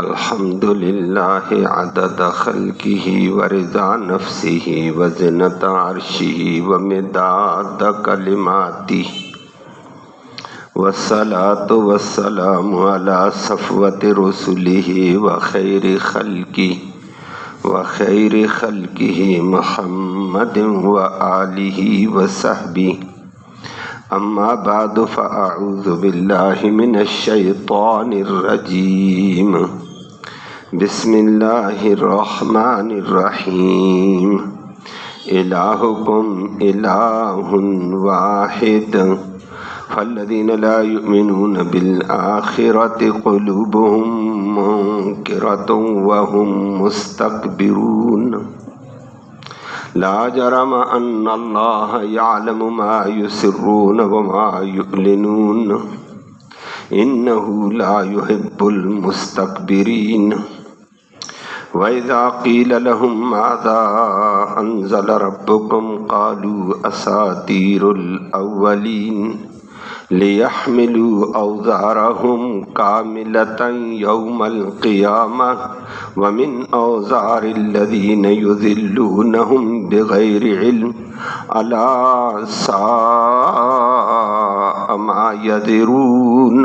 الحمد للہ عدد خلقہ ورضا نفسہ وزنۃ عرشہ ومداد کلماتہ والصلاۃ والسلام علی صفوۃ رسلہ وخیر خلقہ محمد وآلہ وصحبہ اما بعد فاعوذ باللہ من الشیطان الرجیم بسم اللہ الرحمن الرحیم الہکم الہ واحد فالذین لا یؤمنون بالآخرۃ قلوبهم منکرۃ وهم مستکبرون لا جرم ان اللہ یعلم ما یسرون وما یعلنون انہ لا یحب المستکبرین وَإِذَا قِيلَ لَهُم مَّاذَا أَنزَلَ رَبُّكُمْ قَالُوا أَسَاطِيرُ الْأَوَّلِينَ لِيَحْمِلُوا أَوْزَارَهُمْ كَامِلَةً يَوْمَ الْقِيَامَةِ وَمِنْ أَوْزَارِ الَّذِينَ يُضِلُّونَهُمْ بِغَيْرِ عِلْمٍ أَلَا سَاءَ مَا يَذِرُونَ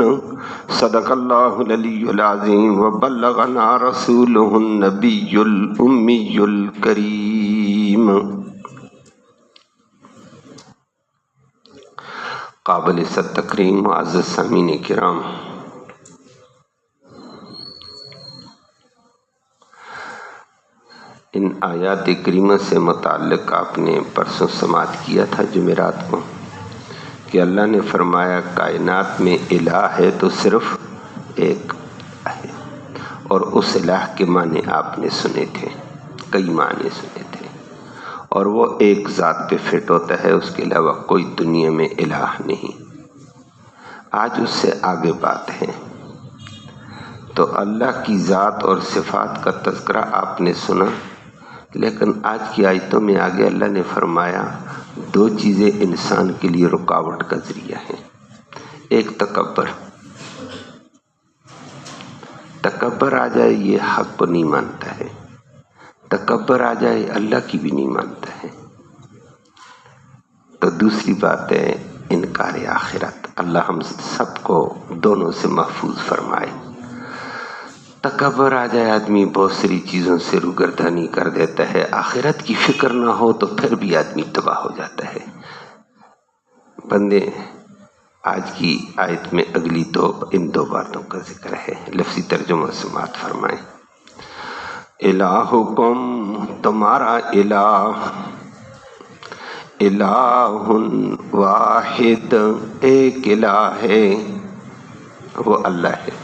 صدق اللہ العلی العظیم وبلغنا رسولہ النبی الامی الکریم۔ قابل صد تکریم معزز سامعین کرام، ان آیات کریمہ سے متعلق آپ نے پرسوں سماعت کیا تھا جمعرات کو کہ اللہ نے فرمایا کائنات میں الہ ہے تو صرف ایک ہے، اور اس الہ کے معنی آپ نے سنے تھے، کئی معنی سنے تھے، اور وہ ایک ذات پہ فٹ ہوتا ہے، اس کے علاوہ کوئی دنیا میں الہ نہیں۔ آج اس سے آگے بات ہے، تو اللہ کی ذات اور صفات کا تذکرہ آپ نے سنا، لیکن آج کی آیتوں میں آگے اللہ نے فرمایا دو چیزیں انسان کے لیے رکاوٹ کا ذریعہ ہیں۔ ایک تکبر آ جائے یہ حق کو نہیں مانتا ہے، تکبر آ جائے اللہ کی بھی نہیں مانتا ہے۔ تو دوسری بات ہے انکار آخرت، اللہ ہم سب کو دونوں سے محفوظ فرمائے۔ تکبر آ جائے آدمی بہت ساری چیزوں سے روگردانی کر دیتا ہے، آخرت کی فکر نہ ہو تو پھر بھی آدمی تباہ ہو جاتا ہے۔ بندے آج کی آیت میں اگلی ان دو باتوں کا ذکر ہے، لفظی ترجمہ سماعت فرمائیں۔ الہکم تمہارا الہ، الہ واحد ایک الہ ہے، وہ اللہ ہے۔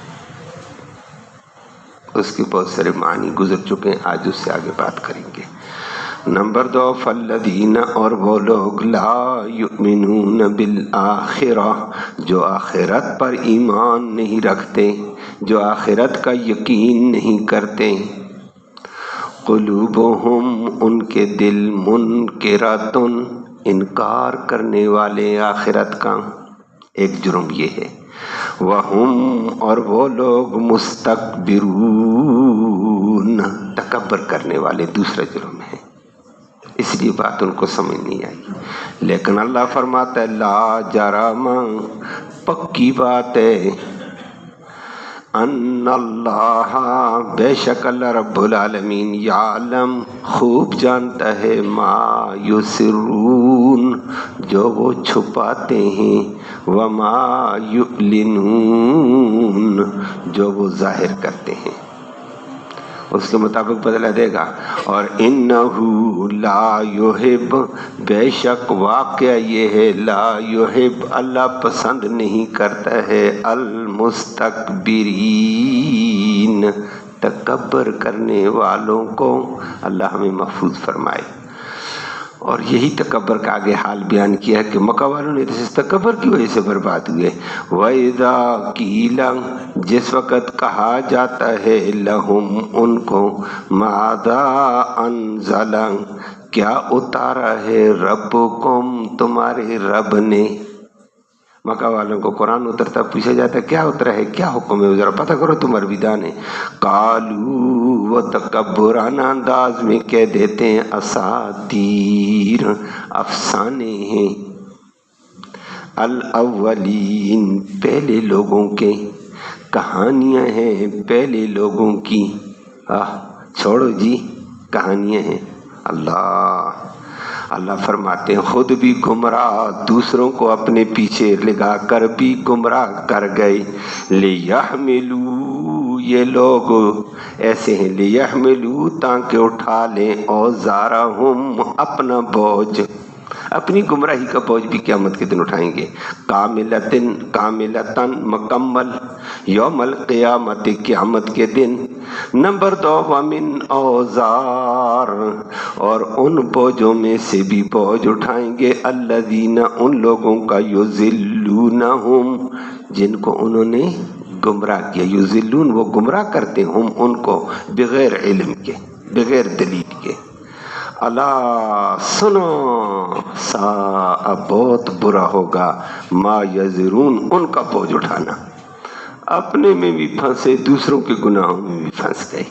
اس کے بہت سارے معنی گزر چکے ہیں، آج اس سے آگے بات کریں گے۔ نمبر 2، فالذین اور وہ لوگ لا یؤمنون بالآخرہ جو آخرت پر ایمان نہیں رکھتے، جو آخرت کا یقین نہیں کرتے، قلوبہم ان کے دل منکرۃ انکار کرنے والے آخرت کا، ایک جرم یہ ہے۔ وَهُمْ اور وہ لوگ مستکبرون تکبر کرنے والے، دوسرا جرم ہے، اس لیے بات ان کو سمجھ نہیں آئی۔ لیکن اللہ فرماتا ہے لا جرم، پکی بات ہے، ان اللہ بے شک اللہ رب العالمین یعلم خوب جانتا ہے ما یسرون جو وہ چھپاتے ہیں، وما یعلنون جو وہ ظاہر کرتے ہیں، اس کے مطابق بدلہ دے گا۔ اور انہ لا یحب، بے شک واقعہ یہ ہے، لا یحب اللہ پسند نہیں کرتا ہے، المستکبرین تکبر کرنے والوں کو، اللہ ہمیں محفوظ فرمائے۔ اور یہی تکبر کا آگے حال بیان کیا ہے کہ مکہ والوں نے اس تکبر کی وجہ سے برباد ہوئے۔ وَإِذَا قِيلَ جس وقت کہا جاتا ہے لَهُمْ ان کو، مَاذَا أَنزَلَ کیا اتارا ہے ربکم تمہارے رب نے، مکہ والوں کو قرآن اترتا پوچھا جاتا کیا اترا ہے، کیا حکم ہے، ذرا پتہ کرو تم عربیدان ہیں. قالو، وہ تکبرانہ انداز میں کہہ دیتے ہیں اساطیر، افسانے ہیں، الاولین، پہلے لوگوں کے، کہانیاں ہیں پہلے لوگوں کی. چھوڑو جی، کہانیاں ہیں. اللہ فرماتے ہیں خود بھی گمراہ، دوسروں کو اپنے پیچھے لگا کر بھی گمراہ کر گئے. لیحملوا، یہ لوگ ایسے ہیں، لیحملوا، تاکہ اٹھا لیں، اوزارہم، اپنا بوجھ، اپنی گمراہی کا بوجھ بھی قیامت کے دن اٹھائیں گے. کاملتن، مکمل، یوم القیامت، قیامت کے دن. نمبر 2، ومن اوزار، اور ان بوجھوں میں سے بھی بوجھ اٹھائیں گے، الذین، ان لوگوں کا، یضلونہم، جن کو انہوں نے گمراہ کیا. یضلون، وہ گمراہ کرتے، ہم ان کو، بغیر علم کے، بغیر دلیل کے. اللہ، سنو، ساء، بہت برا ہوگا، ما یزرون، ان کا بوجھ اٹھانا. اپنے میں بھی پھنسے، دوسروں کے گناہوں میں بھی پھنس گئے،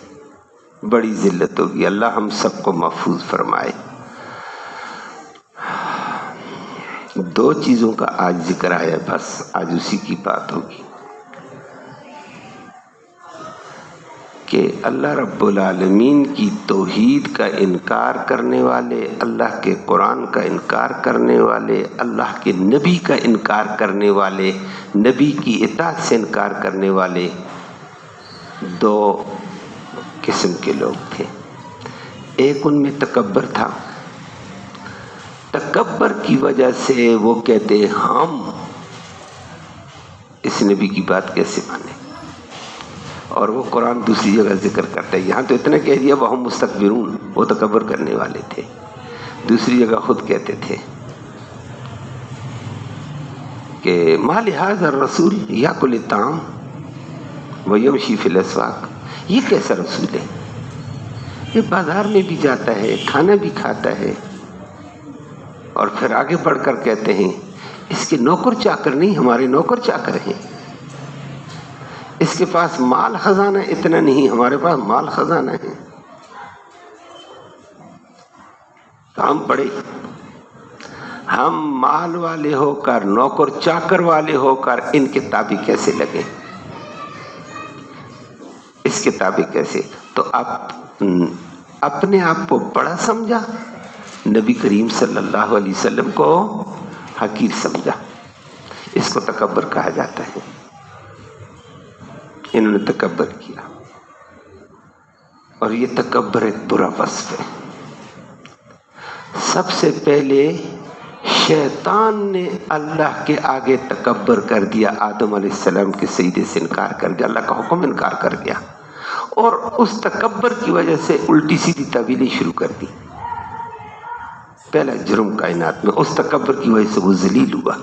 بڑی ذلت ہوگی. اللہ ہم سب کو محفوظ فرمائے. 2 چیزوں کا آج ذکر آیا، بس آج اسی کی بات ہوگی کہ اللہ رب العالمین کی توحید کا انکار کرنے والے، اللہ کے قرآن کا انکار کرنے والے، اللہ کے نبی کا انکار کرنے والے، نبی کی اطاعت سے انکار کرنے والے 2 قسم کے لوگ تھے. ایک ان میں تکبر تھا. تکبر کی وجہ سے وہ کہتے ہم اس نبی کی بات کیسے مانیں. اور وہ قرآن دوسری جگہ ذکر کرتا ہے. یہاں تو اتنا کہہ دیا وہم مستکبرون، وہ تکبر کرنے والے تھے. دوسری جگہ خود کہتے تھے کہ ما لہذا الرسول یاکل الطعام ویمشی فی الاسواق، یہ کیسا رسول ہے، یہ بازار میں بھی جاتا ہے، کھانا بھی کھاتا ہے. اور پھر آگے بڑھ کر کہتے ہیں اس کے نوکر چاکر نہیں، ہمارے نوکر چاکر ہیں. اس کے پاس مال خزانہ اتنا نہیں، ہمارے پاس مال خزانہ ہے. تو ہم پڑھے، ہم مال والے ہو کر، نوکر چاکر والے ہو کر ان کے تابع کیسے لگیں، اس کے تابع کیسے. تو آپ اپنے آپ کو بڑا سمجھا، نبی کریم صلی اللہ علیہ وسلم کو حقیر سمجھا. اس کو تکبر کہا جاتا ہے. انہوں نے تکبر کیا، اور یہ تکبر ایک برا وصف ہے. سب سے پہلے شیطان نے اللہ کے آگے تکبر کر دیا، آدم علیہ السلام کے سجدے سے انکار کر دیا، اللہ کا حکم انکار کر دیا، اور اس تکبر کی وجہ سے الٹی سیدھی تعویلیں شروع کر دی. پہلا جرم کائنات میں اس تکبر کی وجہ سے وہ ذلیل ہوا.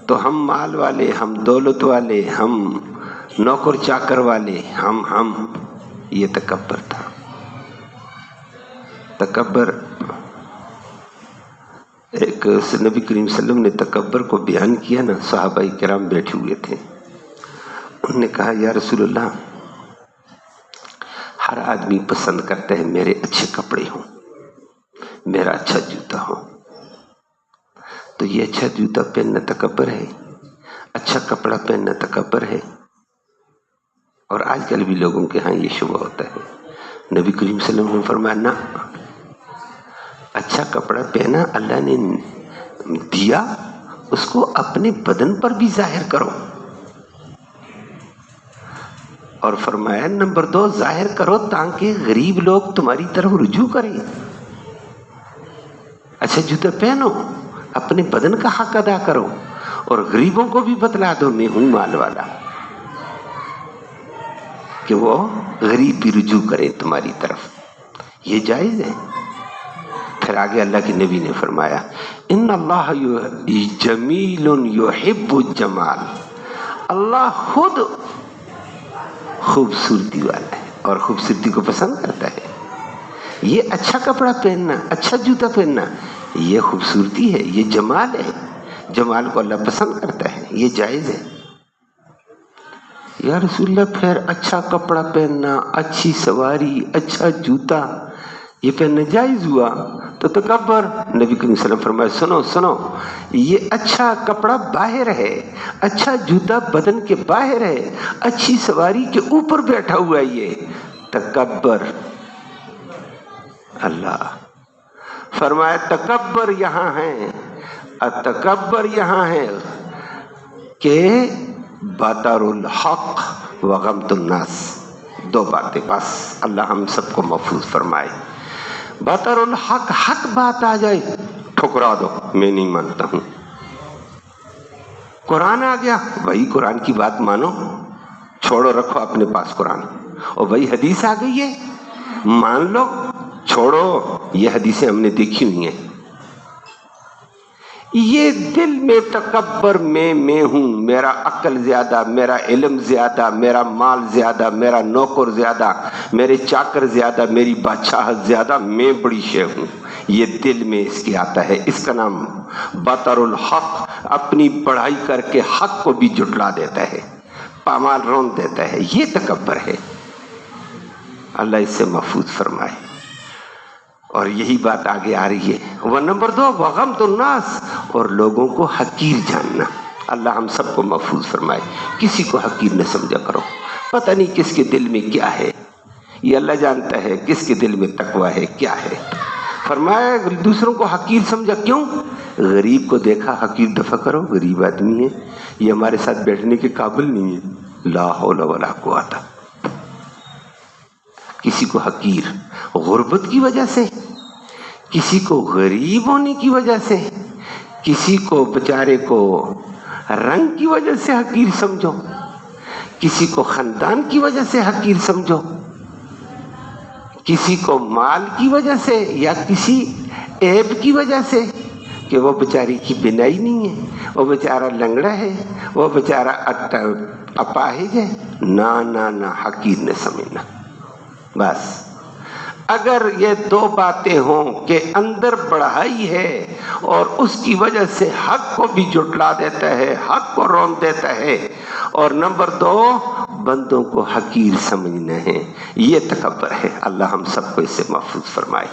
تو ہم مال والے، ہم دولت والے، ہم نوکر چاکر والے، ہم یہ تکبر تھا. تکبر، ایک نبی کریم صلی اللہ علیہ وسلم نے تکبر کو بیان کیا نا، صحابہ کرام بیٹھے ہوئے تھے. انہوں نے کہا یا رسول اللہ، ہر آدمی پسند کرتا ہے میرے اچھے کپڑے ہوں، میرا اچھا جوتا ہو. تو یہ اچھا جوتا پہننا تکبر ہے، اچھا کپڑا پہننا تکبر ہے. اور آج کل بھی لوگوں کے ہاں یہ شبہ ہوتا ہے. نبی کریم صلی اللہ علیہ وسلم نے فرمایا نہ، اچھا کپڑا پہنا اللہ نے دیا، اس کو اپنے بدن پر بھی ظاہر کرو. اور فرمایا نمبر 2، ظاہر کرو تاکہ غریب لوگ تمہاری طرف رجوع کریں. اچھا جوتا پہنو، اپنے بدن کا حق ادا کرو، اور غریبوں کو بھی بتلا دو میں ہوں مال والا، کہ وہ غریب بھی رجوع کریں تمہاری طرف. یہ جائز ہے. پھر آگے اللہ کے نبی نے فرمایا ان اللہ جمیل یحب الجمال، اللہ خود خوبصورتی والا ہے اور خوبصورتی کو پسند کرتا ہے. یہ اچھا کپڑا پہننا، اچھا جوتا پہننا، یہ خوبصورتی ہے، یہ جمال ہے، جمال کو اللہ پسند کرتا ہے، یہ جائز ہے۔ یا رسول اللہ پھر اچھا کپڑا پہننا، اچھی سواری، اچھا جوتا یہ پہننا جائز ہوا تو تکبر؟ نبی کریم صلی اللہ علیہ وسلم فرمائے سنو سنو، یہ اچھا کپڑا باہر ہے، اچھا جوتا بدن کے باہر ہے، اچھی سواری کے اوپر بیٹھا ہوا ہے، یہ تکبر۔ اللہ فرمایا تکبر یہاں ہے، تکبر یہاں ہے کہ بطر الحق وغمط الناس، دو باتیں بس، اللہ ہم سب کو محفوظ فرمائے۔ بطر الحق، حق بات آ جائے ٹھکرا دو، میں نہیں مانتا ہوں۔ قرآن آ گیا، وہی قرآن کی بات مانو، چھوڑو رکھو اپنے پاس قرآن، اور وہی حدیث آ گئی ہے مان لو، چھوڑو یہ حدیثیں ہم نے دیکھی ہوئی ہیں۔ یہ دل میں تکبر میں ہوں، میرا عقل زیادہ، میرا علم زیادہ، میرا مال زیادہ، میرا نوکر زیادہ، میرے چاکر زیادہ، میری بادشاہت زیادہ، میں بڑی شے ہوں، یہ دل میں اس کی آتا ہے۔ اس کا نام بطر الحق، اپنی بڑائی کر کے حق کو بھی جھٹلا دیتا ہے، پامال رون دیتا ہے، یہ تکبر ہے۔ اللہ اس سے محفوظ فرمائے۔ اور یہی بات آگے آ رہی ہے۔ وہ نمبر 2 وغمط الناس، اور لوگوں کو حقیر جاننا۔ اللہ ہم سب کو محفوظ فرمائے، کسی کو حقیر نہ سمجھا کرو، پتہ نہیں کس کے دل میں کیا ہے، یہ اللہ جانتا ہے کس کے دل میں تقوی ہے کیا ہے۔ فرمایا دوسروں کو حقیر سمجھا، کیوں؟ غریب کو دیکھا حقیر دفع کرو، غریب آدمی ہے، یہ ہمارے ساتھ بیٹھنے کے قابل نہیں ہے، لا حول ولا قوت۔ کسی کو حقیر غربت کی وجہ سے، کسی کو غریب ہونے کی وجہ سے، کسی کو بیچارے کو رنگ کی وجہ سے حقیر سمجھو، کسی کو خاندان کی وجہ سے حقیر سمجھو، کسی کو مال کی وجہ سے یا کسی عیب کی وجہ سے کہ وہ بیچاری کی بینائی نہیں ہے، وہ بیچارہ لنگڑا ہے، وہ بیچارہ اپاہج ہے، نہ حقیر نہ سمجھنا۔ بس اگر یہ 2 باتیں ہوں کہ اندر بڑھائی ہے اور اس کی وجہ سے حق کو بھی جھٹلا دیتا ہے، حق کو رون دیتا ہے، اور نمبر 2 بندوں کو حقیر سمجھنا ہے، یہ تکبر ہے۔ اللہ ہم سب کو اس سے محفوظ فرمائے۔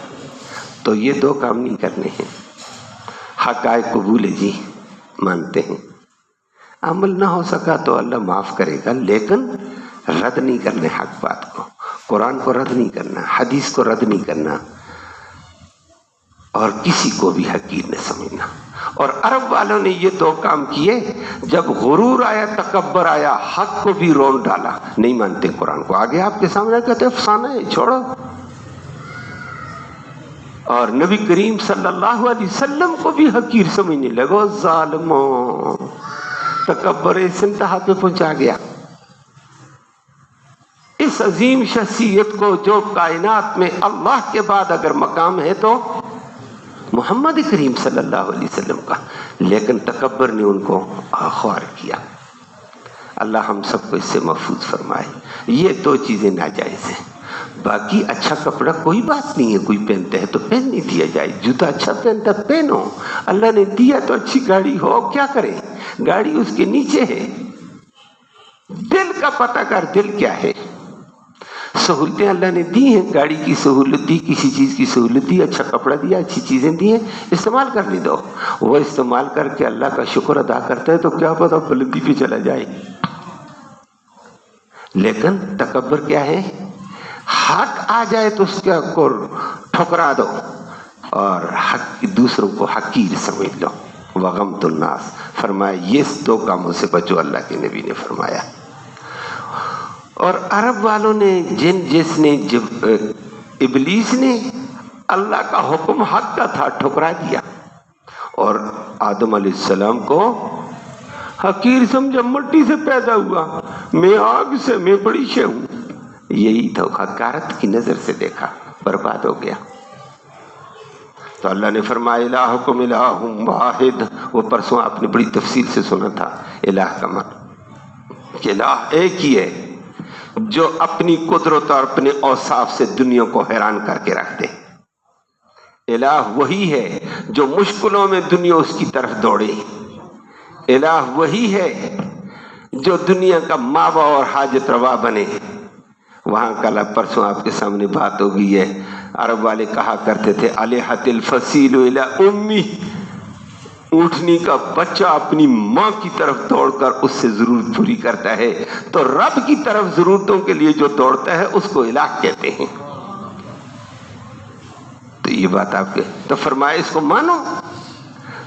تو یہ 2 کام نہیں کرنے ہیں۔ حقائق قبول ہے جی، مانتے ہیں، عمل نہ ہو سکا تو اللہ معاف کرے گا، لیکن رد نہیں کرنے حق بات کو، قرآن کو رد نہیں کرنا، حدیث کو رد نہیں کرنا، اور کسی کو بھی حقیر نہ سمجھنا۔ اور عرب والوں نے یہ 2 کام کیے، جب غرور آیا، تکبر آیا، حق کو بھی رون ڈالا، نہیں مانتے قرآن کو، آگے آپ کے سامنے کہتے افسانہ ہے چھوڑو۔ اور نبی کریم صلی اللہ علیہ وسلم کو بھی حقیر سمجھنے لگو، ظالموں، تکبر اس انتہا پہ پہنچا گیا۔ اس عظیم شخصیت کو جو کائنات میں اللہ کے بعد اگر مقام ہے تو محمد کریم صلی اللہ علیہ وسلم کا، لیکن تکبر نے ان کو خوار کیا۔ اللہ ہم سب کو اس سے محفوظ فرمائے۔ یہ 2 چیزیں ناجائز ہیں۔ باقی اچھا کپڑا کوئی بات نہیں ہے، کوئی پہنتا ہے تو پہننے دیا جائے، جوتا اچھا پہنتا پہنو، اللہ نے دیا تو اچھی گاڑی ہو، کیا کرے، گاڑی اس کے نیچے ہے۔ دل کا پتہ کر، دل کیا ہے۔ سہولتیں اللہ نے دی ہیں، گاڑی کی سہولت دی، کسی چیز کی سہولت دی، اچھا کپڑا دیا، اچھی چیزیں دی ہیں، استعمال کرنے دو۔ وہ استعمال کر کے اللہ کا شکر ادا کرتا ہے تو کیا پتا بلندی پہ چلا جائے۔ لیکن تکبر کیا ہے؟ حق آ جائے تو اس کو ٹھکرا دو، اور حق دوسروں کو حقیر سمجھ لو۔ وغمط الناس، فرمایا یہ 2 کاموں سے بچو، اللہ کے نبی نے فرمایا۔ اور عرب والوں نے ابلیس نے اللہ کا حکم حق کا تھا، ٹھکرا دیا، اور آدم علیہ السلام کو حقیر سمجھا، مٹی سے پیدا ہوا، میں آگ سے، میں بڑی شے ہوں، یہی تو حقارت کی نظر سے دیکھا، برباد ہو گیا۔ تو اللہ نے فرمایا الہکم الہ واحد، وہ پرسوں آپ نے بڑی تفصیل سے سنا تھا الہ کا معنی، کہ الہ ایک ہی ہے جو اپنی قدرت اور اپنے اوصاف سے دنیا کو حیران کر کے رکھ دے۔ الہ وہی ہے جو مشکلوں میں دنیا اس کی طرف دوڑے، الہ وہی ہے جو دنیا کا ماوا اور حاجت روا بنے۔ وہاں کل پرسوں آپ کے سامنے بات ہو گئی ہے، عرب والے کہا کرتے تھے الہت الفصیل الی امی، اونٹنی کا بچہ اپنی ماں کی طرف دوڑ کر اس سے ضرورت پوری کرتا ہے، تو رب کی طرف ضرورتوں کے لیے جو دوڑتا ہے اس کو الہ کہتے ہیں۔ تو یہ بات آپ کے تو فرمایا اس کو مانو،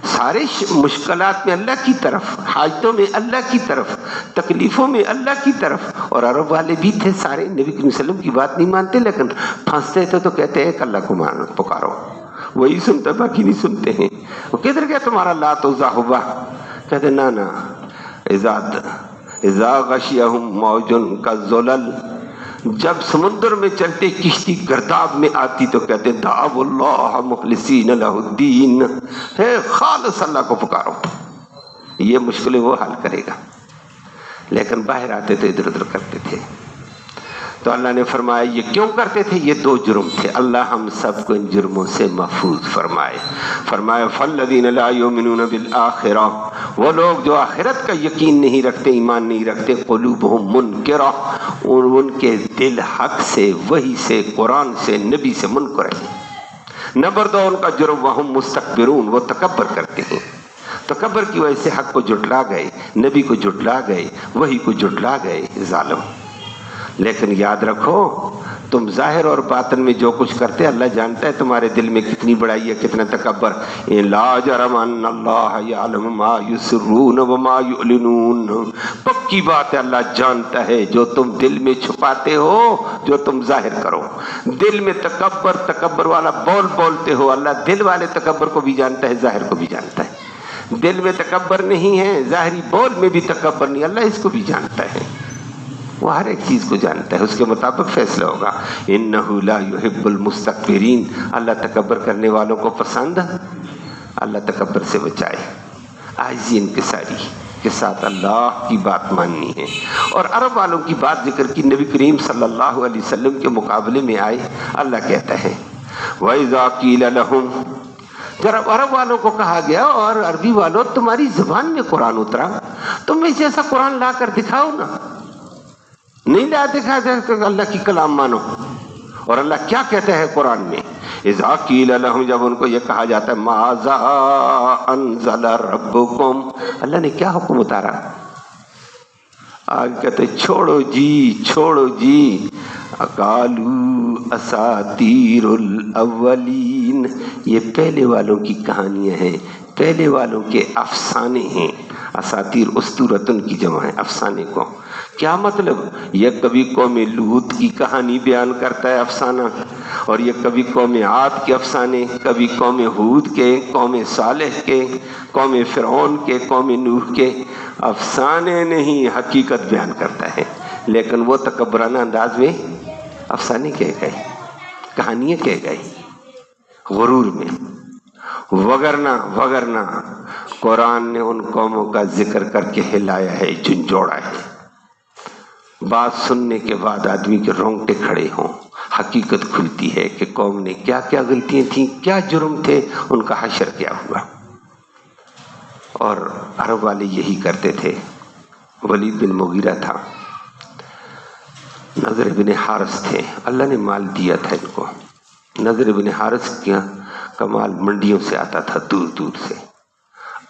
سارے مشکلات میں اللہ کی طرف، حاجتوں میں اللہ کی طرف، تکلیفوں میں اللہ کی طرف۔ اور عرب والے بھی تھے سارے، نبی کریم صلی اللہ علیہ وسلم کی بات نہیں مانتے، لیکن پھنستے تھے تو کہتے ہیں کہ اللہ کو مانو، پکارو، وہی سنتا، باقی نہیں سنتے ہیں۔ وہ کدھر گیا تمہارا لات عزا ہوا؟ کہتے نا نا، اذا غشیہم موج کالظلل، جب سمندر میں چلتے کشتی گرداب میں آتی تو کہتے دعوا اللہ مخلصین لہ الدین، ہے خالص اللہ کو پکارو، یہ مشکلیں وہ حل کرے گا۔ لیکن باہر آتے تو ادھر ادھر کرتے تھے۔ تو اللہ نے فرمایا یہ کیوں کرتے تھے؟ یہ دو جرم تھے، اللہ ہم سب کو ان جرموں سے محفوظ فرمائے۔ فرمایا فالذین لا یؤمنون بالآخرہ، وہ لوگ جو آخرت کا یقین نہیں رکھتے، ایمان نہیں رکھتے، قلوبہم منکرہ، ان کے دل حق سے، وحی سے، قرآن سے، نبی سے منکر ہیں۔ نمبر دو ان کا جرم وہم مستکبرون، وہ تکبر کرتے ہیں، تکبر کی وجہ سے حق کو جھٹلا گئے، نبی کو جھٹلا گئے، وحی کو جھٹلا گئے، ظالم۔ لیکن یاد رکھو تم ظاہر اور باطن میں جو کچھ کرتے اللہ جانتا ہے تمہارے دل میں کتنی بڑائی ہے، کتنا تکبر۔ لا جرم ان اللہ یعلم ما یسرون وما یعلنون، پکی بات ہے اللہ جانتا ہے جو تم دل میں چھپاتے ہو، جو تم ظاہر کرو۔ دل میں تکبر والا بولتے ہو، اللہ دل والے تکبر کو بھی جانتا ہے، ظاہر کو بھی جانتا ہے۔ دل میں تکبر نہیں ہے، ظاہری بول میں بھی تکبر نہیں، اللہ اس کو بھی جانتا ہے، وہ ہر ایک چیز کو جانتا ہے، اس کے مطابق فیصلہ ہوگا۔ انہ لا یحب المستکبرین، اللہ تکبر کرنے والوں کو پسند، اللہ تکبر سے بچائے۔ عاجزی انکساری کے ساتھ اللہ کی بات ماننی ہے۔ اور عرب والوں کی بات ذکر کی، نبی کریم صلی اللہ علیہ وسلم کے مقابلے میں آئے، اللہ کہتا ہے وَإِذَا قِيلَ لَهُمْ، جب عرب والوں کو کہا گیا اور عربی والوں تمہاری زبان میں قرآن اترا، تم اس جیسا قرآن لا کر دکھاؤ نا، نہیں لا دکھا دے کہ اللہ کی کلام مانو۔ اور اللہ کیا کہتا ہے قرآن میں؟ اذا قیل لہم، جب ان کو یہ کہا جاتا ہے ماذا انزل ربکم، اللہ نے کیا حکم اتارا؟ آگے کہتے چھوڑو جی، قالوا اساطیر الاولین، یہ پہلے والوں کی کہانیاں ہیں، پہلے والوں کے افسانے ہیں۔ اساطیر اسطورتن کی جمع ہے افسانے کو۔ کیا مطلب؟ یہ کبھی قوم لوط کی کہانی بیان کرتا ہے افسانہ، اور یہ کبھی قوم عاد کے افسانے، کبھی قوم ہود کے، قوم صالح کے، قوم فرعون کے، قوم نوح کے۔ افسانے نہیں، حقیقت بیان کرتا ہے، لیکن وہ تکبرانہ انداز میں افسانے کہے گئے، کہانیاں کہے گئے، غرور میں۔ وگرنہ قرآن نے ان قوموں کا ذکر کر کے ہلایا ہے، جھنجھوڑا ہے۔ بات سننے کے بعد آدمی کے رونگٹے کھڑے ہوں، حقیقت کھلتی ہے کہ قوم نے کیا کیا غلطیاں تھیں، کیا جرم تھے، ان کا حشر کیا ہوا۔ اور عرب والے یہی کرتے تھے۔ ولید بن مغیرہ تھا، نضر بن حارث تھے، اللہ نے مال دیا تھا ان کو۔ نضر بن حارث کا مال منڈیوں سے آتا تھا، دور دور سے،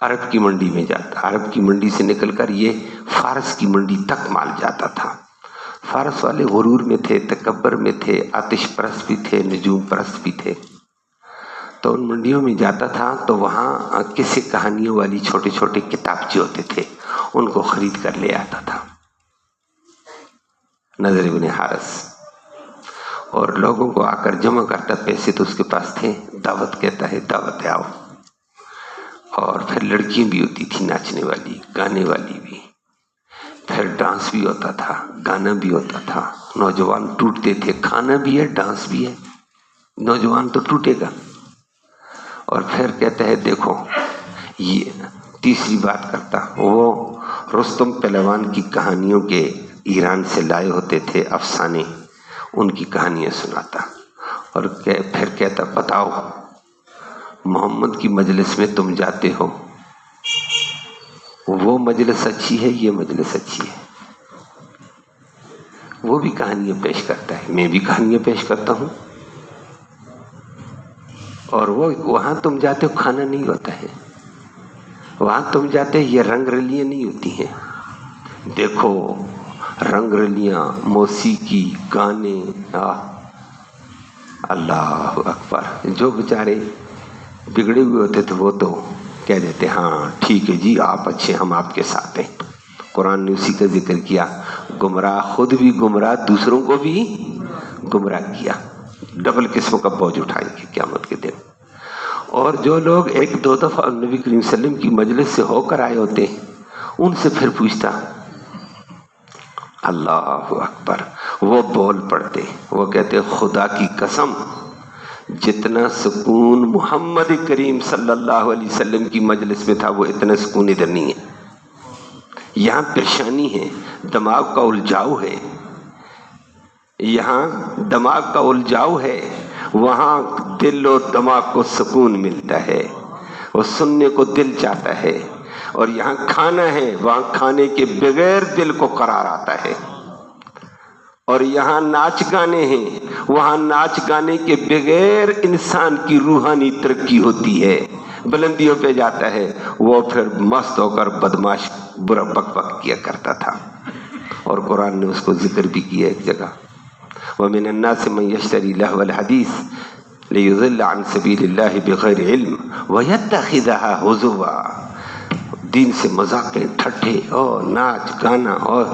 عرب کی منڈی میں جاتا، عرب کی منڈی سے نکل کر یہ فارس کی منڈی تک مال جاتا تھا۔ فارس والے غرور میں تھے، تکبر میں تھے، آتش پرست بھی تھے، نجوم پرست بھی تھے۔ تو ان منڈیوں میں جاتا تھا تو وہاں کسی کہانیوں والی چھوٹے چھوٹے کتابچے ہوتے تھے، ان کو خرید کر لے آتا تھا نضر بن حارث، اور لوگوں کو آ کر جمع کرتا، پیسے تو اس کے پاس تھے، دعوت کہتا ہے دعوت آؤ۔ اور پھر لڑکیاں بھی ہوتی تھی ناچنے والی، گانے والی بھی، پھر ڈانس بھی ہوتا تھا، گانا بھی ہوتا تھا، نوجوان ٹوٹتے تھے، کھانا بھی ہے ڈانس بھی ہے، نوجوان تو ٹوٹے گا۔ اور پھر کہتا ہے دیکھو، یہ تیسری بات کرتا، وہ رستم پہلوان کی کہانیوں کے ایران سے لائے ہوتے تھے افسانے، ان کی کہانیاں سناتا، اور پھر کہتا بتاؤ محمد کی مجلس میں تم جاتے ہو، وہ مجلس اچھی ہے، یہ مجلس اچھی ہے، وہ بھی کہانیاں پیش کرتا ہے، میں بھی کہانیاں پیش کرتا ہوں، اور وہ وہاں تم جاتے ہو کھانا نہیں ہوتا ہے، وہاں تم جاتے یہ رنگ رلیاں نہیں ہوتی ہیں۔ دیکھو رنگ رلیاں، موسیقی، گانے، اللہ اکبر۔ جو بیچارے بگڑے ہوئے ہوتے تھے وہ تو کہہ دیتے ہاں ٹھیک ہے جی آپ اچھے، ہم آپ کے ساتھ ہیں۔ قرآن نے اسی کا ذکر کیا، گمراہ خود بھی گمراہ، دوسروں کو بھی گمراہ کیا، ڈبل قسم کا بوجھ اٹھائیں گے قیامت کے دن۔ اور جو لوگ ایک دو دفعہ نبی کریم صلی اللہ علیہ وسلم کی مجلس سے ہو کر آئے ہوتے ہیں، ان سے پھر پوچھتا اللہ اکبر، وہ بول پڑتے، وہ کہتے خدا کی قسم جتنا سکون محمد کریم صلی اللہ علیہ وسلم کی مجلس میں تھا وہ اتنا سکون ادھر نہیں ہے۔ یہاں پریشانی ہے، دماغ کا الجھاؤ ہے، یہاں دماغ کا الجھاؤ ہے، وہاں دل و دماغ کو سکون ملتا ہے، وہ سننے کو دل چاہتا ہے۔ اور یہاں کھانا ہے، وہاں کھانے کے بغیر دل کو قرار آتا ہے۔ اور یہاں ناچ گانے ہیں، وہاں ناچ گانے کے بغیر انسان کی روحانی ترقی ہوتی ہے، بلندیوں پہ جاتا ہے، وہ پھر مست ہو کر بدماش برا بک بک کیا کرتا تھا۔ اور قرآن نے اس کو ذکر بھی کیا ایک جگہ، وَمِنَ النَّاسِ مَن يَشْتَرِي لَهْوَ الْحَدِيثِ لِيُضِلَّ عَن سَبِيلِ اللَّهِ بِغَيْرِ عِلْمٍ وَيَتَّخِذَهَا هُزُوًا۔ دین سے مذاقیں، ٹھٹھے اور ناچ گانا، اور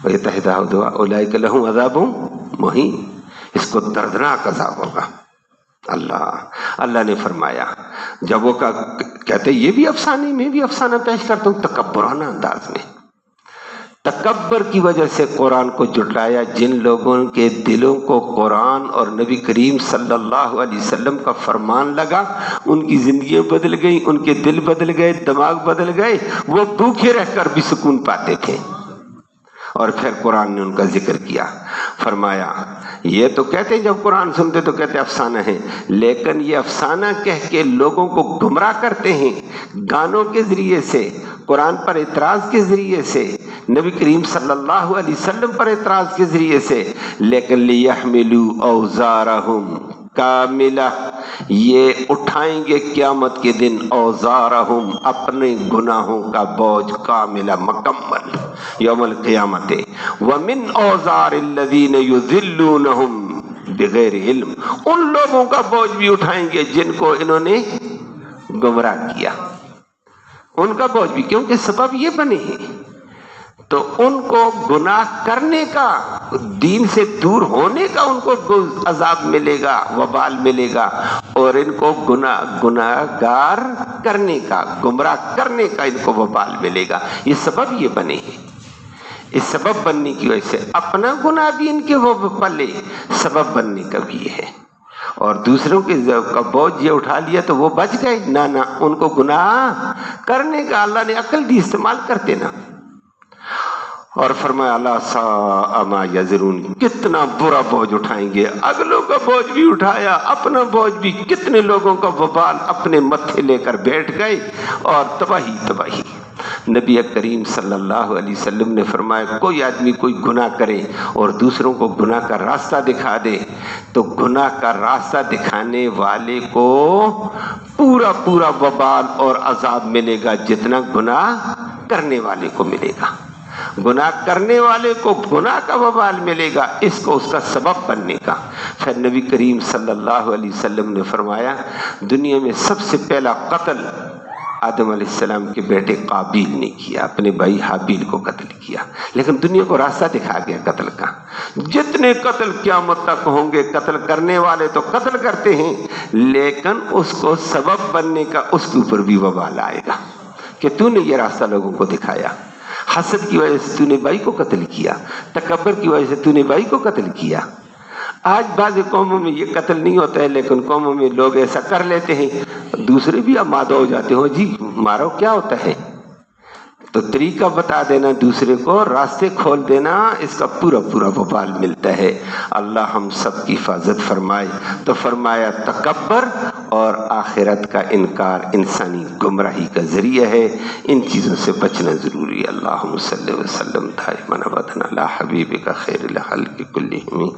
وَيَتَّخِذَهَا هُزُوًا أُولَٰئِكَ لَهُمْ عَذَابٌ مُّهِينٌ، اس کو دردناک عذاب ہوگا۔ اللہ نے فرمایا جب وہ کہتے یہ بھی افسانے، میں بھی افسانہ پیش کرتا ہوں تکبرانہ انداز میں، تکبر کی وجہ سے قرآن کو جھٹلایا۔ جن لوگوں کے دلوں کو قرآن اور نبی کریم صلی اللہ علیہ وسلم کا فرمان لگا، ان کی زندگیاں بدل گئیں، ان کے دل بدل گئے، دماغ بدل گئے، وہ بھوکے رہ کر بھی سکون پاتے تھے۔ اور پھر قرآن نے ان کا ذکر کیا، فرمایا یہ تو کہتے ہیں جب قرآن سنتے تو کہتے افسانہ ہے، لیکن یہ افسانہ کہہ کے لوگوں کو گمراہ کرتے ہیں گانوں کے ذریعے سے، قرآن پر اعتراض کے ذریعے سے، نبی کریم صلی اللہ علیہ وسلم پر اعتراض کے ذریعے سے، لیکن لِيَحْمِلُوا أَوْزَارَهُمْ کاملہ، یہ اٹھائیں گے قیامت کے دن اوزارہم، اپنے گناہوں کا بوجھ، کاملہ مکمل یوم القیامت۔ ومن اوزار الذین یضلونہم بغیر علم، ان لوگوں کا بوجھ بھی اٹھائیں گے جن کو انہوں نے گمراہ کیا، ان کا بوجھ بھی، کیونکہ سبب یہ بنے ہیں تو ان کو گناہ کرنے کا، دین سے دور ہونے کا ان کو عذاب ملے گا، وبال ملے گا، اور ان کو گناہگار کرنے کا، گمراہ کرنے کا ان کو وبال ملے گا۔ یہ سبب یہ بنے ہیں، اس سبب بننے کی وجہ سے اپنا گناہ بھی ان کے وہ پلے، سبب بننے کا بھی یہ ہے۔ اور دوسروں کے کا بوجھ یہ اٹھا لیا تو وہ بچ گئے، نہ ان کو گناہ کرنے کا اللہ نے عقل دی، استعمال کرتے نا۔ اور فرمایا اللہ ساء ما یزرون، کتنا برا بوجھ اٹھائیں گے، اگلوں کا بوجھ بھی اٹھایا، اپنا بوجھ بھی، کتنے لوگوں کا وبال اپنے متھے لے کر بیٹھ گئے، اور تباہی تباہی۔ نبی کریم صلی اللہ علیہ وسلم نے فرمایا کوئی آدمی کوئی گناہ کرے اور دوسروں کو گناہ کا راستہ دکھا دے تو گناہ کا راستہ دکھانے والے کو پورا پورا وبال اور عذاب ملے گا جتنا گناہ کرنے والے کو ملے گا۔ گناہ کرنے والے کو گناہ کا وبال ملے گا، اس کو اس کا سبب بننے کا۔ پھر نبی کریم صلی اللہ علیہ وسلم نے فرمایا دنیا میں سب سے پہلا قتل آدم علیہ السلام کے بیٹے قابیل نے کیا، اپنے بھائی حابیل کو قتل کیا، لیکن دنیا کو راستہ دکھا گیا قتل کا۔ جتنے قتل قیامت تک ہوں گے، قتل کرنے والے تو قتل کرتے ہیں، لیکن اس کو سبب بننے کا اس کے اوپر بھی وبال آئے گا کہ تو نے یہ راستہ لوگوں کو دکھایا، حسد کی وجہ سے تو نے بھائی کو قتل کیا، تکبر کی وجہ سے تو نے بھائی کو قتل کیا۔ آج بعض قوموں میں یہ قتل نہیں ہوتا ہے، لیکن قوموں میں لوگ ایسا کر لیتے ہیں، دوسرے بھی آمادہ ہو جاتے ہو جی مارو، کیا ہوتا ہے؟ تو طریقہ بتا دینا، دوسرے کو راستے کھول دینا، اس کا پورا پورا وبال ملتا ہے۔ اللہ ہم سب کی حفاظت فرمائے۔ تو فرمایا تکبر اور آخرت کا انکار انسانی گمراہی کا ذریعہ ہے، ان چیزوں سے بچنا ضروری ہے۔ اللہم صلی وسلم دائما ابدا علی حبیبک خیر الخلق کلہم۔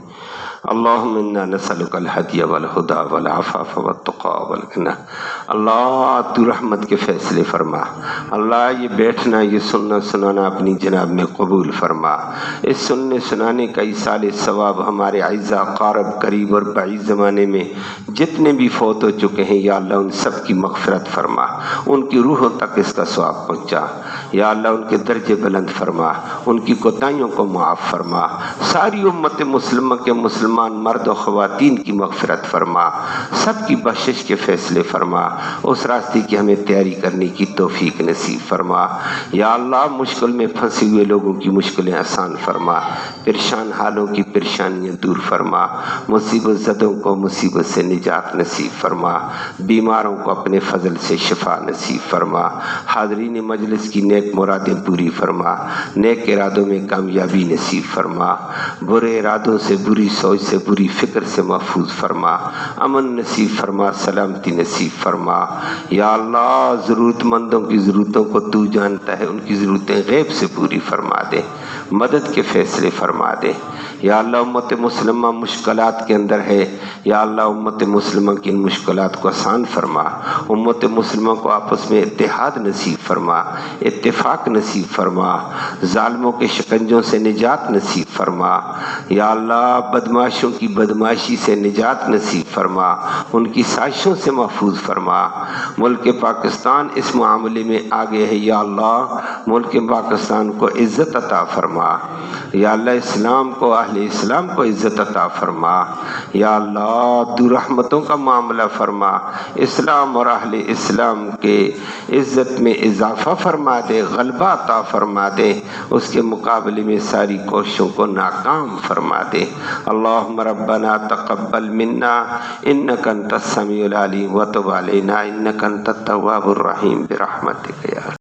اللہم انا نسألک الہدی والہدی والعفاف والتقی والغنی۔ اللہ تو رحمت کے فیصلے فرما، اللہ یہ بیٹھنا یہ سننا سنانا اپنی جناب میں قبول فرما، اس سننے سنانے کا ایصال ثواب ہمارے اعزاء قارب قریب اور بعید زمانے میں جتنے بھی فوت ہو چکے ہیں یا اللہ ان سب کی مغفرت فرما، ان کی روحوں تک اس کا ثواب پہنچا، یا اللہ ان کے درجے بلند فرما، ان کی کوتاہیوں کو معاف فرما، ساری امت مسلمہ کے مسلمان مرد و خواتین کی مغفرت فرما، سب کی بخشش کے فیصلے فرما، اس راستے کی ہمیں تیاری کرنے کی توفیق نصیب فرما، یا اللہ مشکل میں پھنسے ہوئے لوگوں کی مشکلیں آسان فرما، پریشان حالوں کی پریشانیاں دور فرما، مصیبت زدوں کو مصیبت سے نجات نصیب فرما، بیماروں کو اپنے فضل سے شفا نصیب فرما، حاضرین مجلس کی نیک مرادیں پوری فرما، نیک ارادوں میں کامیابی نصیب فرما، برے ارادوں سے بری سوچ سے بری فکر سے محفوظ فرما، امن نصیب فرما، سلامتی نصیب فرما، یا اللہ ضرورت مندوں کی ضرورتوں کو تو جانتا ہے، ان کی ضرورتیں غیب سے پوری فرما دے، مدد کے فیصلے فرما دے، یا اللہ امت مسلمہ مشکلات کے اندر ہے، یا اللہ امت مسلمہ کی ان مشکلات کو آسان فرما، امت مسلمہ کو آپس میں اتحاد نصیب فرما، اتفاق نصیب فرما، ظالموں کے شکنجوں سے نجات نصیب فرما، یا اللہ بدماشوں کی بدماشی سے نجات نصیب فرما، ان کی سازشوں سے محفوظ فرما، ملک پاکستان اس معاملے میں آگے ہے، یا اللہ ملک پاکستان کو عزت عطا فرما، یا اللہ اسلام کو اہل اسلام کو عزت عطا فرما، یا اللہ دو رحمتوں کا معاملہ فرما، اسلام اور اہل اسلام کے عزت میں اضافہ فرما دے، غلبہ عطا فرما دے، اس کے مقابلے میں ساری کوششوں کو ناکام فرما دے۔ اللہم ربنا تقبل منا انک انت السمیع العلیم وتب علینا انک انت التواب الرحیم برحمتک یا